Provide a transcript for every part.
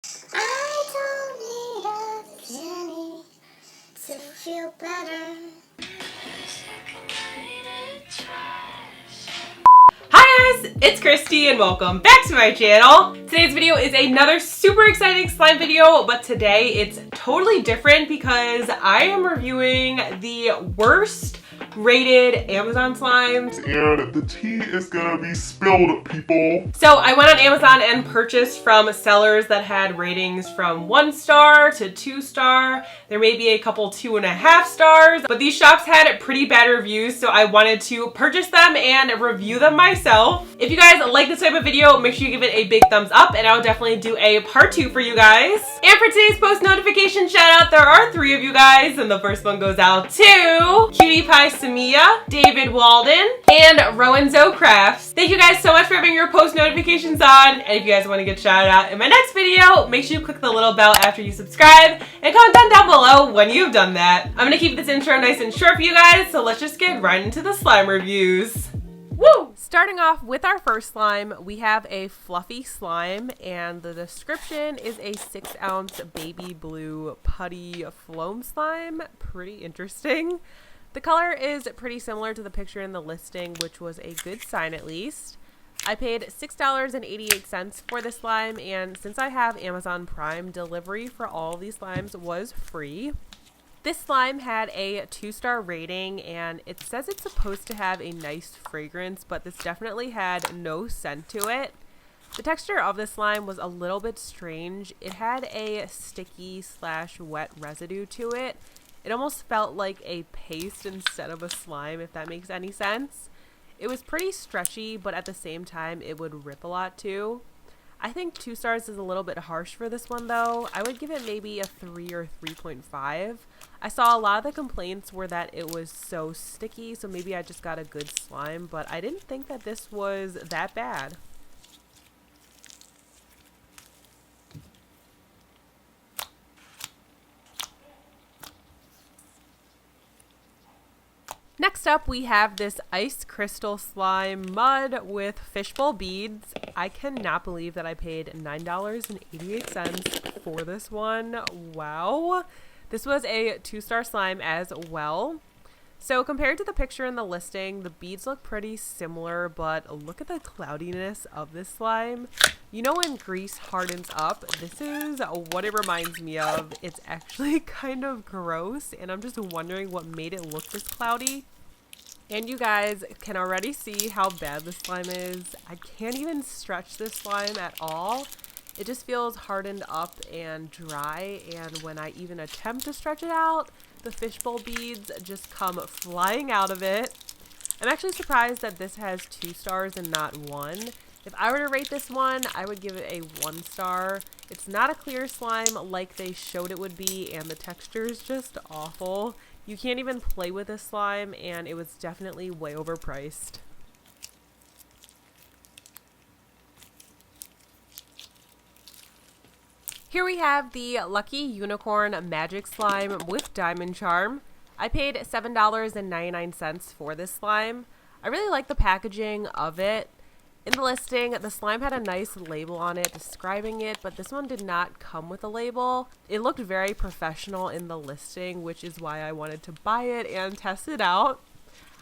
I don't need a penny to feel better. Hi guys, it's Christy and welcome back to my channel. Today's video is another super exciting slime video, but today it's totally different because I am reviewing the worst rated Amazon slimes. And the tea is gonna be spilled, people. So I went on Amazon and purchased from sellers that had ratings from 1 star to 2 star. There may be a couple 2.5 stars, but these shops had pretty bad reviews, so I wanted to purchase them and review them myself. If you guys like this type of video, make sure you give it a big thumbs up, and I'll definitely do a part 2 for you guys. And for today's post notification shout out, there are 3 of you guys, and the first one goes out to Cutie Pie Samia, David Walden, and Rowan Zoe Crafts. Thank you guys so much for having your post notifications on, and if you guys want to get shouted out in my next video, make sure you click the little bell after you subscribe, and comment down below when you've done that. I'm gonna keep this intro nice and short for you guys, so let's just get right into the slime reviews. Woo! Starting off with our first slime, we have a fluffy slime, and the description is a 6-ounce baby blue putty foam slime. Pretty interesting. The color is pretty similar to the picture in the listing, which was a good sign at least. I paid $6.88 for this slime, and since I have Amazon Prime, delivery for all of these slimes was free. This slime had a 2-star rating, and it says it's supposed to have a nice fragrance, but this definitely had no scent to it. The texture of this slime was a little bit strange. It had a sticky / wet residue to it. It almost felt like a paste instead of a slime, if that makes any sense. It was pretty stretchy, but at the same time, it would rip a lot too. I think 2 stars is a little bit harsh for this one though. I would give it maybe a 3 or 3.5. I saw a lot of the complaints were that it was so sticky, so maybe I just got a good slime, but I didn't think that this was that bad. Next up, we have this ice crystal slime mud with fishbowl beads. I cannot believe that I paid $9.88 for this one. Wow. This was a 2-star slime as well. So compared to the picture in the listing, the beads look pretty similar, but look at the cloudiness of this slime. You know when grease hardens up? This is what it reminds me of. It's actually kind of gross, and I'm just wondering what made it look this cloudy. And you guys can already see how bad this slime is. I can't even stretch this slime at all. It just feels hardened up and dry, and when I even attempt to stretch it out, the fishbowl beads just come flying out of it. I'm actually surprised that this has 2 stars and not 1. If I were to rate this one, I would give it a 1 star. It's not a clear slime like they showed it would be, and the texture is just awful. You can't even play with this slime, and it was definitely way overpriced. Here we have the Lucky Unicorn Magic Slime with Diamond Charm. I paid $7.99 for this slime. I really like the packaging of it. In the listing, the slime had a nice label on it describing it, but this one did not come with a label. It looked very professional in the listing, which is why I wanted to buy it and test it out.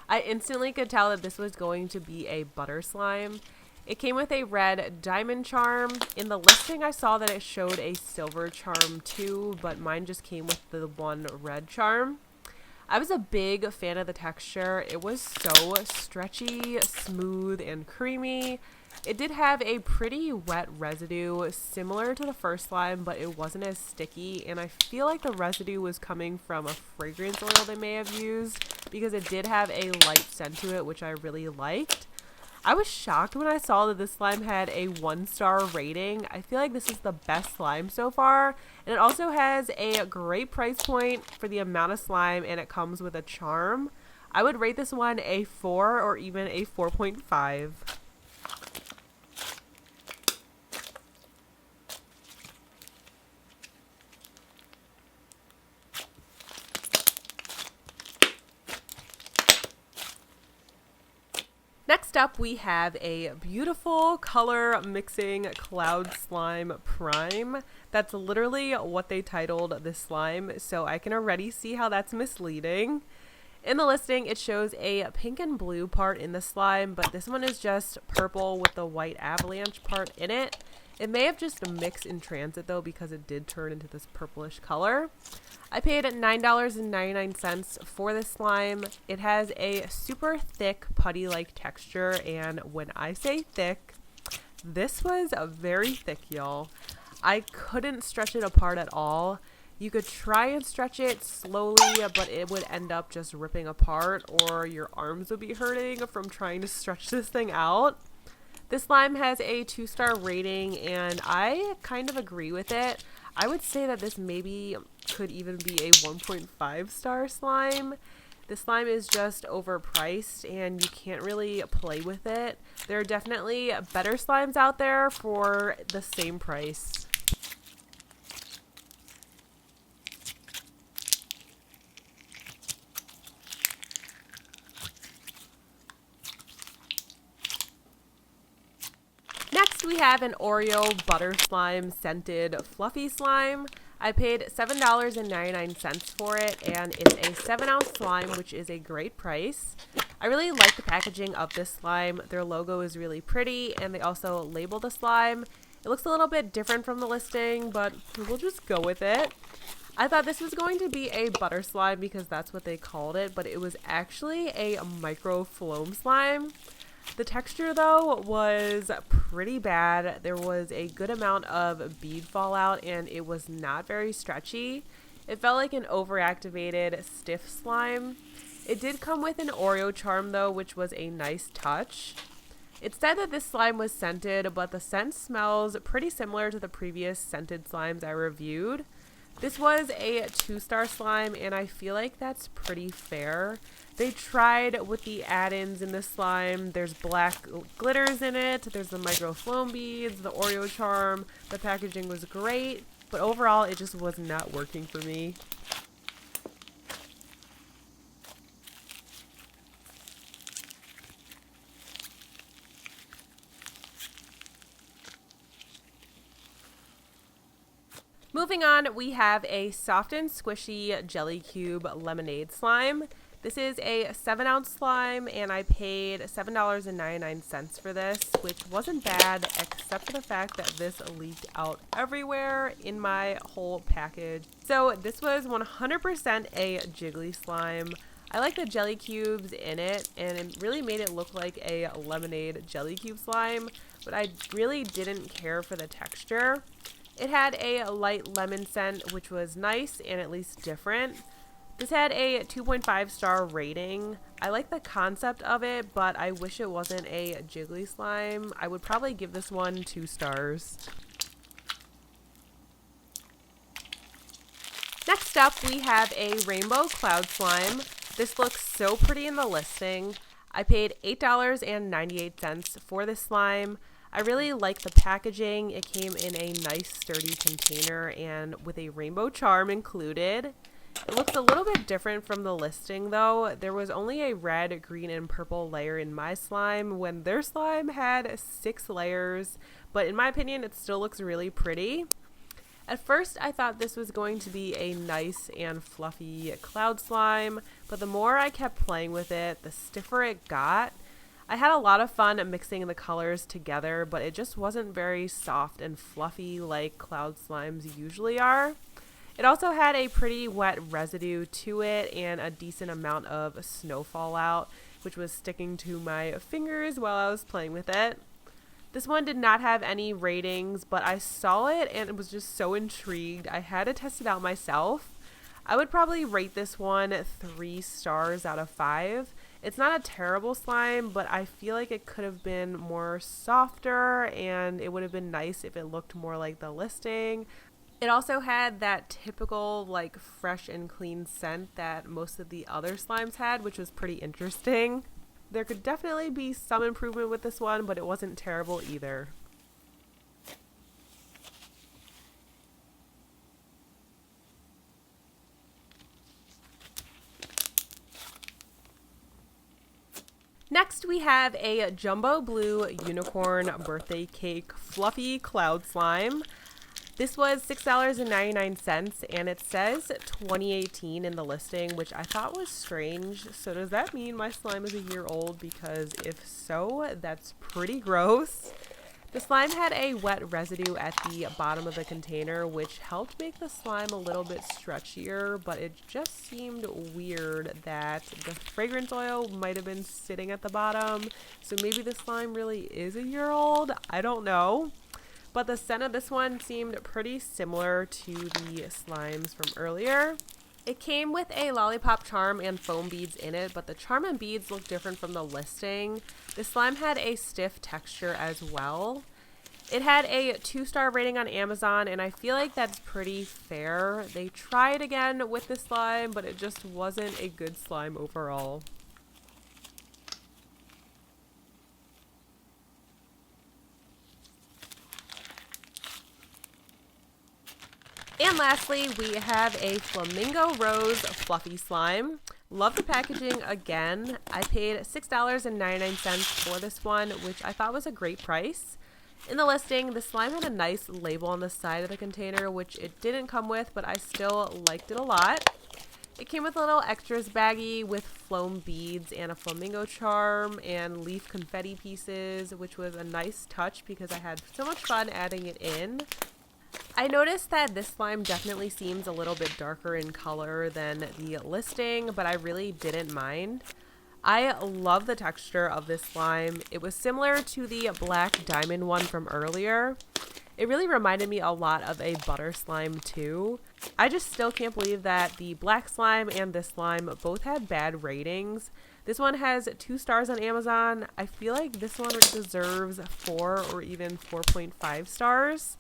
I instantly could tell that this was going to be a butter slime. It came with a red diamond charm. In the listing, I saw that it showed a silver charm too, but mine just came with the one red charm. I was a big fan of the texture. It was so stretchy, smooth, and creamy. It did have a pretty wet residue, similar to the first slime, but it wasn't as sticky, and I feel like the residue was coming from a fragrance oil they may have used, because it did have a light scent to it, which I really liked. I was shocked when I saw that this slime had a 1-star rating. I feel like this is the best slime so far, and it also has a great price point for the amount of slime, and it comes with a charm. I would rate this one a 4 or even a 4.5. Next up, we have a beautiful color mixing cloud slime prime. That's literally what they titled this slime, so I can already see how that's misleading. In the listing, it shows a pink and blue part in the slime, but this one is just purple with the white avalanche part in it. It may have just mixed in transit though, because it did turn into this purplish color. I paid $9.99 for this slime. It has a super thick putty-like texture, and when I say thick, this was very thick, y'all. I couldn't stretch it apart at all. You could try and stretch it slowly, but it would end up just ripping apart, or your arms would be hurting from trying to stretch this thing out. This slime has a 2-star rating, and I kind of agree with it. I would say that this maybe could even be a 1.5-star slime. This slime is just overpriced, and you can't really play with it. There are definitely better slimes out there for the same price. Next, we have an Oreo butter slime scented fluffy slime. I paid $7.99 for it, and it's a 7-ounce slime, which is a great price. I really like the packaging of this slime. Their logo is really pretty, and they also label the slime. It looks a little bit different from the listing, but we'll just go with it. I thought this was going to be a butter slime because that's what they called it, but it was actually a micro foam slime. The texture, though, was pretty bad. There was a good amount of bead fallout, and it was not very stretchy. It felt like an overactivated, stiff slime. It did come with an Oreo charm, though, which was a nice touch. It said that this slime was scented, but the scent smells pretty similar to the previous scented slimes I reviewed. This was a 2-star slime, and I feel like that's pretty fair. They tried with the add-ins in the slime. There's black glitters in it. There's the micro foam beads, the Oreo charm. The packaging was great, but overall it just was not working for me. Moving on, we have a soft and squishy jelly cube lemonade slime. This is a 7-ounce slime, and I paid $7.99 for this, which wasn't bad, except for the fact that this leaked out everywhere in my whole package. So this was 100% a jiggly slime. I like the jelly cubes in it, and it really made it look like a lemonade jelly cube slime, but I really didn't care for the texture. It had a light lemon scent, which was nice and at least different. This had a 2.5-star rating. I like the concept of it, but I wish it wasn't a jiggly slime. I would probably give this one 2 stars. Next up, we have a rainbow cloud slime. This looks so pretty in the listing. I paid $8.98 for this slime. I really like the packaging. It came in a nice sturdy container and with a rainbow charm included. It looks a little bit different from the listing though. There was only a red, green, and purple layer in my slime when their slime had 6 layers, but in my opinion it still looks really pretty. At first I thought this was going to be a nice and fluffy cloud slime, but the more I kept playing with it, the stiffer it got. I had a lot of fun mixing the colors together, but it just wasn't very soft and fluffy like cloud slimes usually are. It also had a pretty wet residue to it and a decent amount of snow fallout, which was sticking to my fingers while I was playing with it. This one did not have any ratings, but I saw it and was just so intrigued. I had to test it out myself. I would probably rate this one 3 stars out of 5. It's not a terrible slime, but I feel like it could have been more softer, and it would have been nice if it looked more like the listing. It also had that typical like fresh and clean scent that most of the other slimes had, which was pretty interesting. There could definitely be some improvement with this one, but it wasn't terrible either. Next, we have a jumbo blue unicorn birthday cake fluffy cloud slime. This was $6.99 and it says 2018 in the listing, which I thought was strange. So does that mean my slime is a year old? Because if so, that's pretty gross. The slime had a wet residue at the bottom of the container, which helped make the slime a little bit stretchier, but it just seemed weird that the fragrance oil might have been sitting at the bottom. So maybe the slime really is a year old. I don't know. But the scent of this one seemed pretty similar to the slimes from earlier. It came with a lollipop charm and foam beads in it, but the charm and beads look different from the listing. The slime had a stiff texture as well. It had a 2-star rating on Amazon, and I feel like that's pretty fair. They tried again with the slime, but it just wasn't a good slime overall. And lastly, we have a Flamingo Rose Fluffy Slime. Love the packaging again. I paid $6.99 for this one, which I thought was a great price. In the listing, the slime had a nice label on the side of the container, which it didn't come with, but I still liked it a lot. It came with a little extras baggie with foam beads and a flamingo charm and leaf confetti pieces, which was a nice touch because I had so much fun adding it in. I noticed that this slime definitely seems a little bit darker in color than the listing, but I really didn't mind. I love the texture of this slime. It was similar to the black diamond one from earlier. It really reminded me a lot of a butter slime too. I just still can't believe that the black slime and this slime both had bad ratings. This one has 2 stars on Amazon. I feel like this one deserves 4 or even 4.5 stars.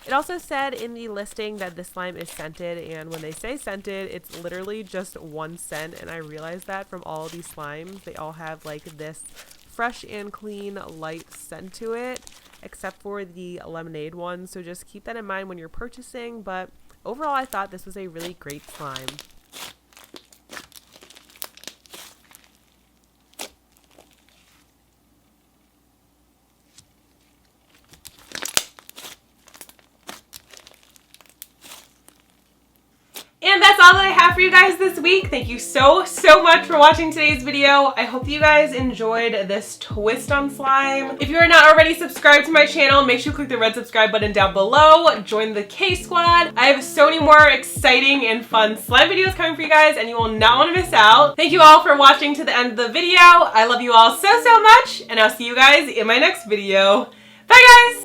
It also said in the listing that this slime is scented, and when they say scented, it's literally just 1 scent, and I realized that from all of these slimes. They all have like this fresh and clean light scent to it, except for the lemonade one, so just keep that in mind when you're purchasing, but overall I thought this was a really great slime. And that's all that I have for you guys this week. Thank you so much for watching today's video. I hope you guys enjoyed this twist on slime. If you are not already subscribed to my channel, make sure you click the red subscribe button down below. Join the K Squad. I have so many more exciting and fun slime videos coming for you guys, and you will not want to miss out. Thank you all for watching to the end of the video. I love you all so much, and I'll see you guys in my next video. Bye guys!